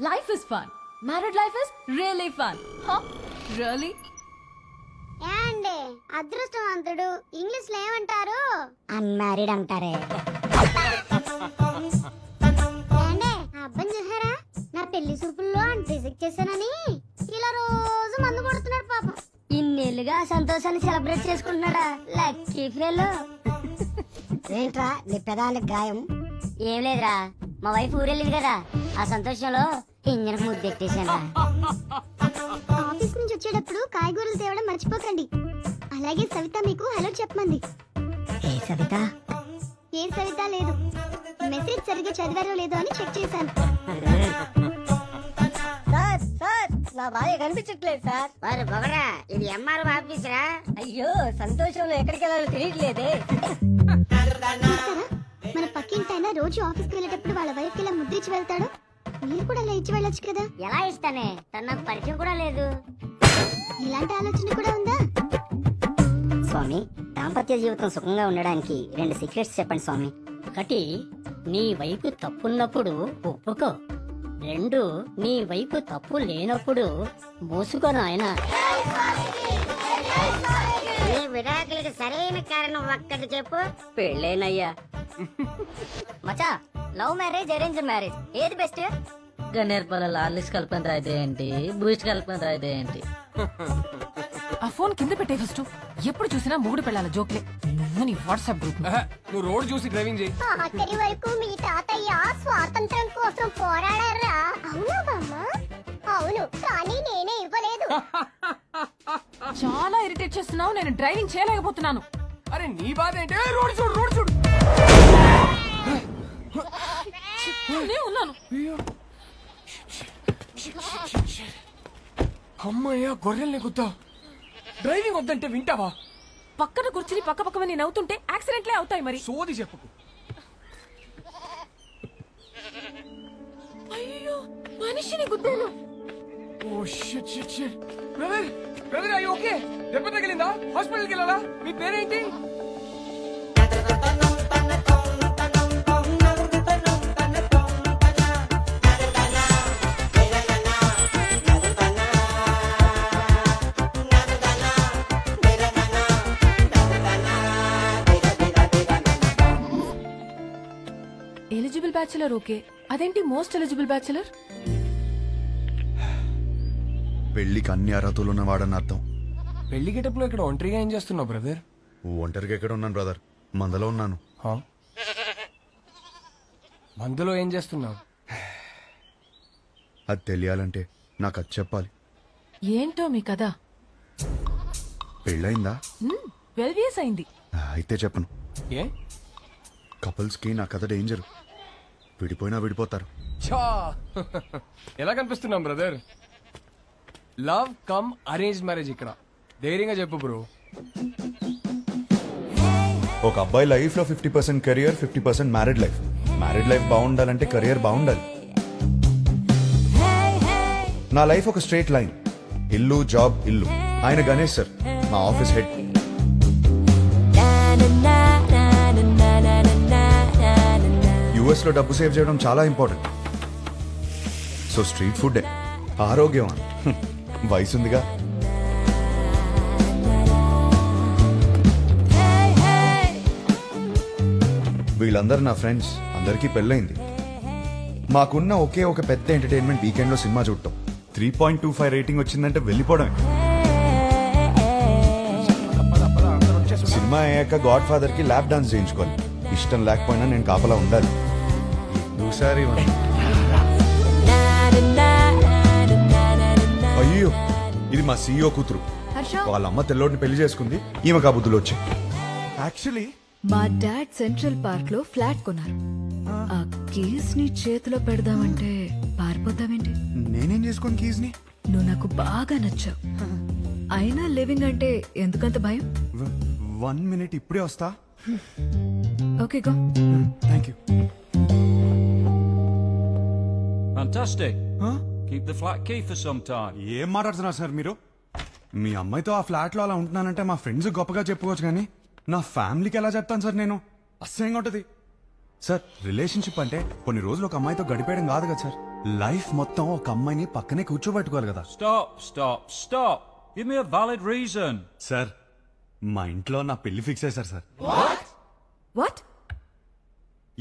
Life is fun. Married life is really fun. Huh? Really? ఏండి అదృష్టవంతుడు English లో ఏమంటారు? అన్మ్యారీడ్ అంటారే. ఏండి అబ్బాయి చూసారా? నా పెళ్లి చూపుల్లో రిజెక్ట్ చేశానని ఇలా రోజు మందు కొడుతున్నాడు పాపం. ఇన్నేళ్ళుగా సంతోషాన్ని సెలబ్రేట్ చేసుకుంటున్నాడా లక్కీ ఫెలో. ఏంట్రా నీ పెదానికి గాయం? ఏం లేదురా, మా వైఫ్ ఊరెళ్ళింది కదా, ఆ సంతోషంలో ఇంజన్ ముద్దెట్టేశాను. ఆఫీస్ నుంచి వచ్చేటప్పుడు కాయగూరలు తేవడం మర్చిపోకండి. అలాగే సవిత మీకు హలో చెప్పమంది. ఏ సవిత? ఏ సవిత లేదు, మెసేజ్ సరిగ్గా చదివారో లేదో అని చెక్ చేశాను. సార్ సార్ నా భార్య కనిపించట్లేదు సార్. వారు పొగరా, ఇది ఎంఆర్ ఆఫీస్ రా. అయ్యో సంతోషంలో ఎక్కడికి వెళ్ళాలో తెలియట్లేదే. చూసారా, మన పక్కింటి ఆయన రోజు ఆఫీస్కి వెళ్ళేటప్పుడు వాళ్ళ వైఫ్ ఇలా ముద్రించి వెళ్తాడు. మీరు కూడా అలా ఇచ్చి వెళ్ళొచ్చు కదా. ఎలా ఇస్తానే, తన నాకు పరిచయం కూడా లేదు. ఇలాంటి ఆలోచన కూడా ఉందా? స్వామి, దాంపత్య జీవితం సుఖంగా ఉండడానికి 2 సీక్రెట్స్ చెప్పండి స్వామి. 1, నీ వైపు తప్పున్నప్పుడు ఒప్పుకో. 2, నీ వైపు తప్పు లేనప్పుడు మూసుకోను ఆయన. ఈ విడాకులకి సరైన కారణం ఒక్కటి చెప్పు. పెళ్ళేనయ్యా. మచా, లవ్ మ్యారేజ్ అరేంజ్ మ్యారేజ్ ఏది బెస్ట్? గన్నేర్పాల లార్లిస్ కల్పన రాయితే ఏంటి, బూస్ట్ కల్పన రాయితే ఏంటి? ఆ ఫోన్ కింద పెట్టే ఫస్ట్. ఎప్పుడు చూసినా మూడు పెళ్ళాల జోక్లే. నువ్వు నీ వాట్సాప్ గ్రూప్. నువ్వు రోడ్ చూసి డ్రైవింగ్ చేయి. ఆఖరి వరకు మీ తాతయ్య స్వాతంత్రం కోసం పోరాడారా? అవునా బామ్మ? అవును, కానీ నేనే ఇవ్వలేదు. చాలా ఇరిటేట్ చేస్తున్నావు, నేను డ్రైవింగ్ చేయలేకపోతున్నాను. అరే నీ బాధ ఏంటి? రోడ్ చూడు, రోడ్ చూడు. నేను ఉన్నాను. అమ్మయ్యా, గొర్రెల్ని గుద్దా. డ్రైవింగ్ వద్దంటే వింటావా? పక్కన కూర్చుని పక్క పక్క నేను అవుతుంటే యాక్సిడెంట్లే అవుతాయి మరి. సోది చెప్పుకు. అయ్యో, మనిషిని గుద్దాను. Oh shit shit shit. Brother, brother అయ్యి ఓకే? దెబ్బ తగిలిందా? హాస్పిటల్కి వెళ్ళాలా? మీ పేరేంటి? ఎలిజిబుల్ బ్యాచులర్ ఓకే, అదేంటి మోస్ట్ ఎలిజిబుల్ బ్యాచులర్? పెళ్లికి అన్ని అర్హతలున్న వాడని అర్థం. పెళ్లి గెటప్లో ఇక్కడ ఒంటరిగా ఏం చేస్తున్నావు బ్రదర్? ఒంటరిగా ఎక్కడ ఉన్నాను బ్రదర్, మందలో ఉన్నాను. మందులో ఏం చేస్తున్నావు? అది తెలియాలంటే నాకు అది చెప్పాలి. ఏంటో మీ కదా? పెళ్ళయిందా? 12 years అయింది. అయితే చెప్పను. ఏ? కపుల్స్ కి నా కథ డేంజర్. విడిపోయినా విడిపోతారు. ఎలా కనిపిస్తున్నాం brother? Love come arrange marriage ఇక్కడ. ధైర్యంగా చెప్పు బ్రో. ఒక అబ్బాయి లైఫ్ లో 50% career, 50% married life. Married life బాగుండాలంటే కెరియర్ బాగుండాలి. నా లైఫ్ ఒక స్ట్రైట్ లైన్. ఇల్లు, జాబ్, ఇల్లు. ఆయన గణేష్ సార్, మా ఆఫీస్ హెడ్. యుఎస్ లో డబ్బు సేవ్ చేయడం చాలా ఇంపార్టెంట్. సో స్ట్రీట్ ఫుడ్ ఆరోగ్యం. వయసుందిగా. వీళ్ళందరూ నా ఫ్రెండ్స్, అందరికీ పెళ్ళైంది. మాకున్న ఒకే ఒక పెద్ద ఎంటర్టైన్మెంట్ వీకెండ్ లో సినిమా చూడటం. 3.25 రేటింగ్ వచ్చిందంటే వెళ్ళిపోవడమే. సినిమా అయ్యాక గాడ్ ఫాదర్ కి ల్యాప్ డాన్స్ చేయించుకోవాలి. ఇష్టం లేకపోయినా నేను కాపలా ఉండాలి. ఒకసారి అయ్యో, ఇది మా సీఈఓ కూతురు. వాళ్ళ అమ్మ తెల్లోడిని పెళ్లి చేసుకుంది. ఈమె కాబుద్దులు వచ్చాయి. యాక్చువల్లీ మా డాడ్ సెంట్రల్ పార్క్ లో ఫ్లాట్ కొన్నారు. ఆ కీస్ ని చేతిలో పెడదామంటే పారిపోతావేంటి? నేనేం చేసుకోను కీస్ ని? నువ్వు నాకు బాగా నచ్చావు. అయినా లివింగ్ అంటే ఎందుకంత భయం? 1 minute, ఇప్పుడే వస్తా. Okay go. Thank you. Fantastic. Keep the flat key for some time. ఏం మాట్లాడుతున్నారు సార్ మీరు? మీ అమ్మాయితో ఆ ఫ్లాట్ లో అలా ఉంటున్నానంటే మా ఫ్రెండ్స్ గొప్పగా చెప్పుకోవచ్చు, కానీ నా ఫ్యామిలీకి ఎలా చెప్తాను సార్ నేను? అసహ్యంగా ఉంటది. సార్ రిలేషన్షిప్ అంటే కొన్ని రోజులు ఒక అమ్మాయితో గడిపేయడం కాదు కదా సార్, లైఫ్ మొత్తం ఒక అమ్మాయిని పక్కనే కూర్చోబెట్టుకోవాలి కదా. Stop. Give me a valid reason. Sir మా ఇంట్లో నా పెళ్లి ఫిక్స్ అయ్యారు sir. What?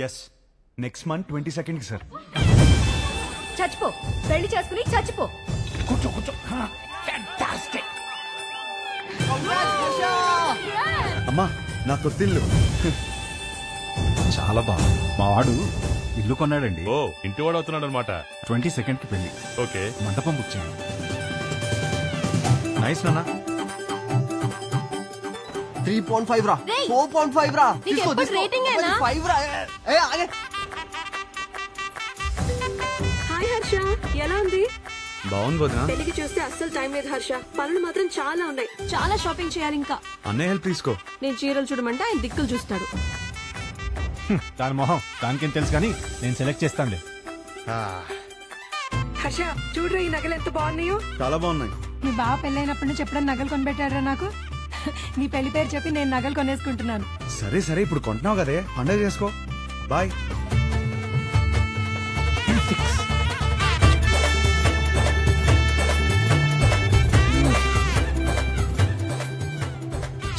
Yes, next month 22nd sir. చచ్చిపో, పెళ్లి చేసుకుని చచ్చిపో. కూర్చో. ఫ్యాంటాస్టిక్. అమ్మా నా కొత్తిల్లు. చాలా బాగా మా వాడు ఇల్లు కొన్నాడండి. ఓ ఇంటి వాడు అవుతున్నాడు అనమాట. 22nd కి పెళ్లి. ఓకే, మండపం బుక్ చేయండి. నైస్ నాన్న. 3.5 రా, 4.5 రా. రేటింగ్ ఏనా? 5 రా. ఆగే. హాయ్ హర్ష, ఎలా ఉంది? బాగుంది వదినా. పెళ్లికి చూస్తే అస్సలు టైం లేదు హర్ష. పనులు మాత్రం చాలా ఉన్నాయి. చాలా షాపింగ్ చేయాలి ఇంకా. అన్నయ్య హెల్ప్ తీసుకో. నేను చీరలు చూడమంటే ఆయన దిక్కులు చూస్తాడు. దాని మొహం దానికేం తెలుసు కానీ నేను సెలెక్ట్ చేస్తానులే. హర్ష చూడరా, ఈ నగలు ఎంత బాగున్నాయో. చాలా బాగున్నాయి. నీ బావ పెళ్ళైనప్పటి నుంచి ఎప్పుడైనా నగలు కొనిపెట్టారా నాకు? నీ పెళ్లి పేరు చెప్పి నేను నగలు కొనేసుకుంటున్నాను. సరే ఇప్పుడు కొంటున్నావు కదే, పండుగ చేసుకో. బాయ్.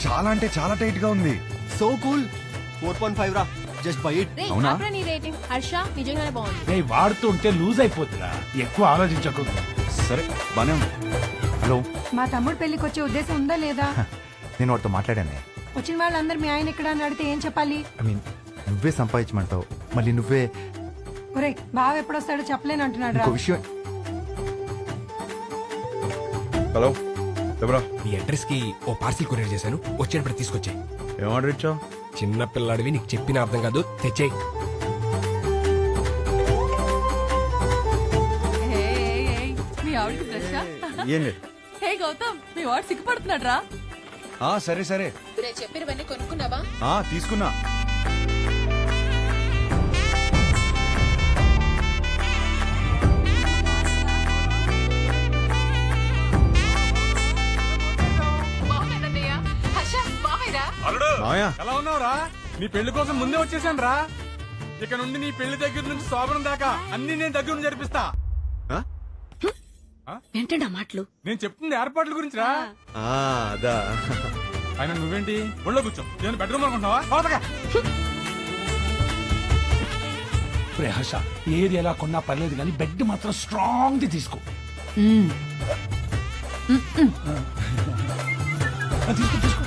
చాలా అంటే చాలా టైట్ గా ఉంది. So cool. 4.5 రా, జస్ట్ బై ఇట్. అవునా? నీ రేటింగ్ హర్ష నిజంగానే బాగుంది. రేయ్ వాడుతూ ఉంటే లూజ్ అయిపోతుందా, ఎక్కువ ఆలోచించకు. సరే బానే ఉంది. హలో, మా తమ్ముడు పెళ్లికి వచ్చే ఉద్దేశం ఉందా లేదా? నేను వాడితో మాట్లాడాను. వచ్చిన వాళ్ళందరూ మీ ఆయన ఇక్కడ అని అడిగితే ఏం చెప్పాలి? ఐ మీన్ నువ్వే సంపాదించమంటావు, మళ్ళీ నువ్వే. ఒరే బావ ఎప్పుడొస్తాడో చెప్పలేను అంటున్నాడు రా. ఇంకో విషయం. హలో ఎవరా? నీ అడ్రస్ కి ఓ పార్సిల్ కొరియర్ చేశాను, వచ్చేటప్పుడు తీసుకొచ్చాయి. ఏం ఆర్డర్ ఇచ్చావు? చిన్న పిల్లాడివి, నీకు చెప్పిన అర్థం కాదు, తెచ్చేయి. మీ ఆవిడకి ఫ్రెషా? ఏం లేదు. హే గౌతమ్, మీ వాడు సిగ్గుపడుతున్నాడు రా. సరే నేను చెప్పినవన్నీ కొనుక్కున్నావా? తీసుకున్నా. మావయ్య, ఎలా ఉన్నావురా? నీ పెళ్లి కోసం ముందే వచ్చేసాను రా. ఇక నుండి నీ పెళ్లి దగ్గర నుంచి శోభనం దాకా అన్ని నేను దగ్గర నుంచి జరిపిస్తా. ఏంటండి ఆ మాటలు? నేను చెప్తుంది ఏర్పాట్ల గురించి రా. అదా. ఆయన నువ్వేంటి ఒళ్ళో కూర్చో, నేను బెడ్రూమ్ అనుకుంటున్నావా? హర్ష ఏది ఎలా కొన్నా పర్లేదు కానీ బెడ్ మాత్రం స్ట్రాంగ్ ది తీసుకో. తీసుకో.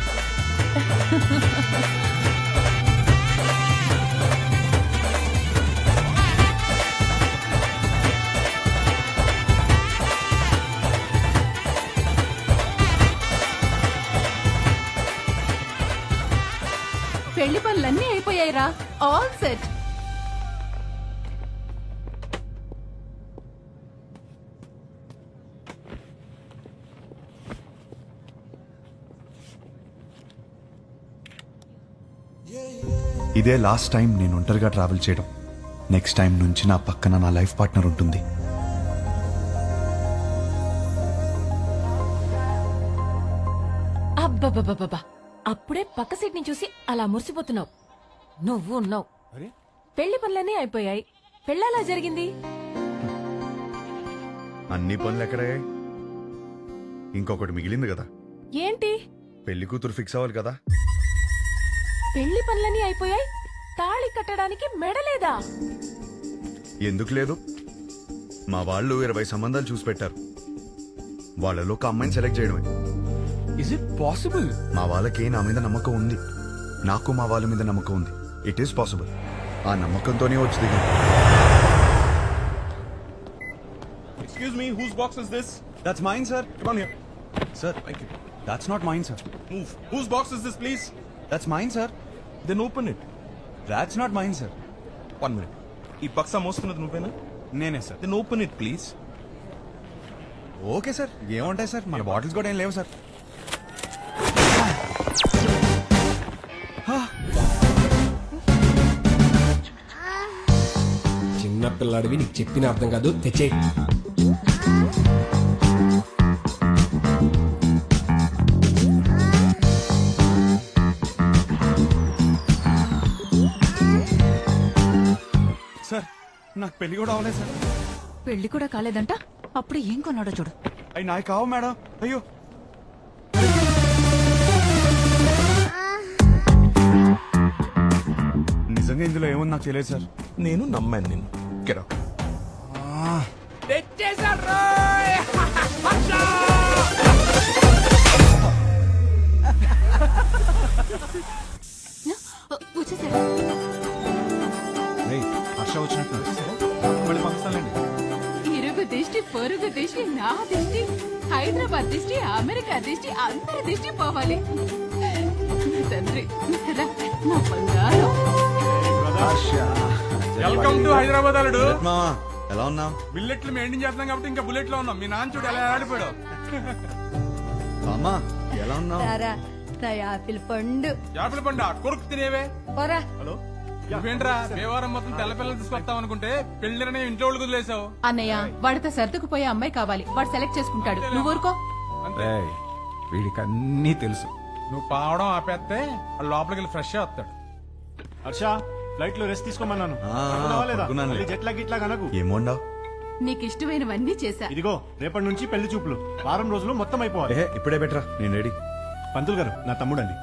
పెళ్లి పనులన్నీ అయిపోయాయిరా, ఆల్ సెట్. ఇదే లాస్ట్ టైం నేను ఒంటరిగా ట్రావెల్ చేయడం. నెక్స్ట్ టైం నుంచి నా పక్కన నా లైఫ్ పార్ట్నర్ ఉంటుంది. అబ్బబ్బబ్బబ్బా, అప్పుడే పక్క సీట్ ని చూసి అలా మురిసిపోతున్నావు. నువ్వు ఉన్నావు. పెళ్లి పనులన్నీ అయిపోయాయి, పెళ్ళలా జరిగింది. అన్ని పనులు ఎక్కడయ్యాయి? ఇంకొకటి మిగిలింది కదా. ఏంటి? పెళ్లి కూతురు ఫిక్స్ అవ్వాలి కదా. పెళ్లి పనులన్నీ అయిపోయాయి, తాళి కట్టడానికి మెడలేదా? ఎందుకు లేదు? మా వాళ్ళు 20 సంబంధాలు చూసి పెట్టారు. వాళ్ళలో ఒక అమ్మాయిని సెలెక్ట్ చేయడమే. Is it possible? మా వాళ్ళకి నా మీద నమ్మకం ఉంది, నాకు మా వాళ్ళ మీద నమ్మకం ఉంది. It is possible. ఆ నమ్మకంతోనే వచ్చి దిగాను. Excuse me, whose box is this? That's mine, sir. Come on here. Sir, Thank you. that's not mine, sir. Move. Whose box is this, please? That's mine, sir. Then open it. That's not mine, sir. 1 minute. ఈ బక్సా మోస్తున్నది నువ్వేనా? నేనే sir. Then open it, please. Okay sir, ఏముంటాయి sir, మన bottles కూడా ఏం లేవు sir. చిన్న పిల్లాడివి, నీకు చెప్పిన అర్థం కాదు, తెచ్చేయి. పెళ్లి కూడా అవలేదు సార్. పెళ్లి కూడా కాలేదంట, అప్పుడు ఏం కొన్నాడో చూడు. అవి నాయి కావు మేడం. అయ్యో నిజంగా ఇందులో ఏముంది నాకు తెలియదు సార్. నేను నమ్మాను నిన్ను. కెరా తెచ్చేసారు. హర్ష వచ్చినట్టు మళ్ళీ పంపిస్తానండి. ఇరుగు దిష్టి, పొరుగు దిష్టి, నా దిష్టి, హైదరాబాద్ దిష్టి, అమెరికా దిష్టి, అందరి దిష్టి పోవాలి. తండ్రి రా, నా బంగారం. వెల్కమ్ టు హైదరాబాద్ అల్లుడు. మావా ఎలా ఉన్నావు? బిల్లెట్లు మెయింటైన్ చేస్తున్నాం కాబట్టి ఇంకా బుల్లెట్ లో ఉన్నాం. మీ నాన్న చూడు ఎలా ఆడిపోయాడు. అమ్మా ఎలా ఉన్నావు? యాపిల్ పండు యాపిల్ పండు కొడుకు తినేవే. పోరా. హలో నువ్వేంట్రా దేవారం మొత్తం తెల్ల పిల్లలు తీసుకొస్తాం అనుకుంటే పెళ్లిరనే ఇంట్లో వాళ్ళు వదిలేసావు. అన్నయ్య వాడితో సర్దుకుపోయే అమ్మాయి కావాలి, వాడు సెలెక్ట్ చేసుకుంటాడు, నువ్వు ఊరుకో. వీడికి అన్నీ తెలుసు. నువ్వు పావడం ఆపేస్తే వాళ్ళు లోపలికి వెళ్ళి ఫ్రెష్ వస్తాడు. హర్ష ఫ్లైట్ లో రెస్ట్ తీసుకోమన్నాను. జెట్ లాగ్ ఇట్లా కనకు. ఏమోండా నీకు ఇష్టమైనవన్నీ చేశా. ఇదిగో రేపటి నుంచి పెళ్లి చూపులు. వారం రోజులు మొత్తం అయిపోవాలి. ఇప్పుడే బెటరా, నేను రెడీ. పంతులు గారు నా తమ్ముడండి.